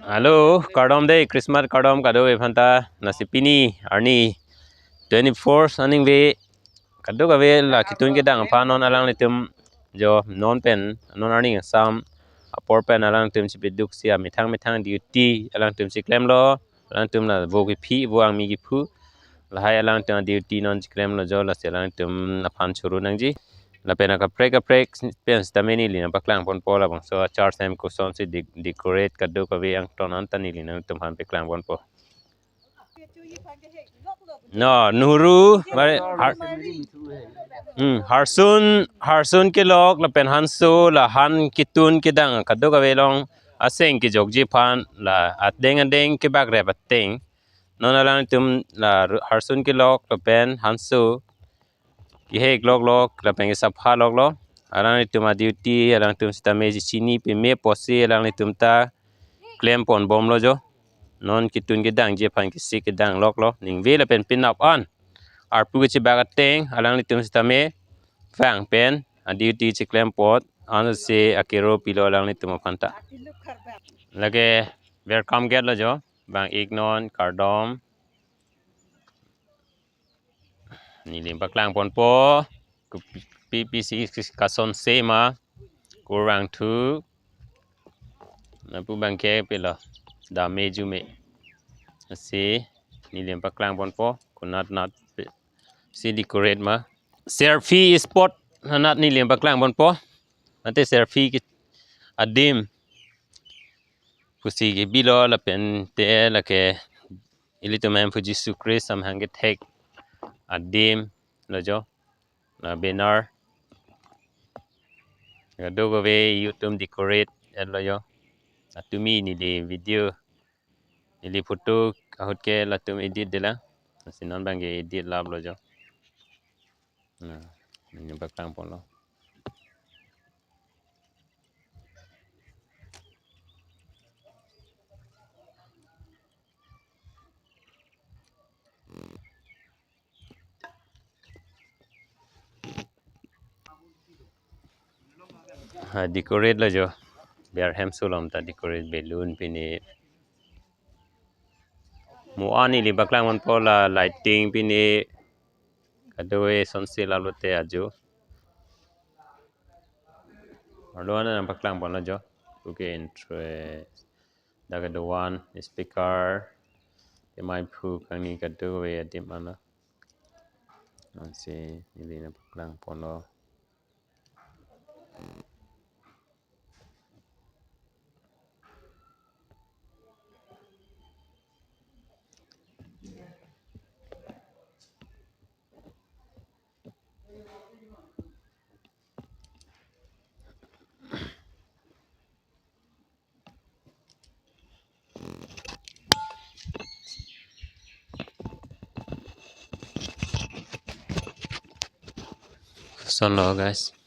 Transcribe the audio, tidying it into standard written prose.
Halo, kardom day Christmas kardom kado aphan ta nasipini arni 24 aning ve kado ka ve la kitun ke dang aphan non alang litum jo non pen non arni sam apor pen alang tum si biduk sia mithang duty alang tum si klem lo alang tum la vo ki phi vo ang mi ki phu la hai alang tum duty non si klem lo jo la se alang tum aphan churu nang ji la pena ka prek pen stameni lina paklang pon pola bang so char sem ko son si decorate kado ka ve ang ton an tani lina tum han paklang pon po no nuru mare harsun ke lok la pen hansu la han kitun ke dang kado ka ve long aseng ki jokji phan la adeng ke bag re bateng non alang tum la harsun ke lok la pen hansu ki hek lok la pen ke sapha lok alang tum a duty alang tum sta me chini pe me posi alang tum ta klem pon bom lo jo non kitun ke dang je phan ki sik ke dang lok lo ning ve la pen pin up an ar pu chi bag teng alang tum sta me phang pen a duty chi klem pot an se akero pilo alang tum phan ta lage welcome get lo jo bang ignon kardom ni lim paklang pon po PPC kason sema kurang tu na pu bang ke pila da meju me si ni lim paklang pon po kunat nat si decorate ma selfie spot nat ni lim paklang pon po ate selfie ki adim kusi ki bilo la pen te la ke ilito mem fu jisu christ sam hange tek adim lo jo la benar dogo ve youtube decorate lo yo atumi ni de video ni de photo kahut ke la tum edit de la sinon bange edit lab lo jo na ni bakang pon lo decorate lo jo biar hem sulom ta decorate balloon pini mu ani li baklang pon po la lighting pini kadoe sonse la lo te ajo Arduana na baklang pon lo jo okay interest daga the one speaker mai phu kang ni kadoe adim ana nansi ni na baklang pon lo son lo guys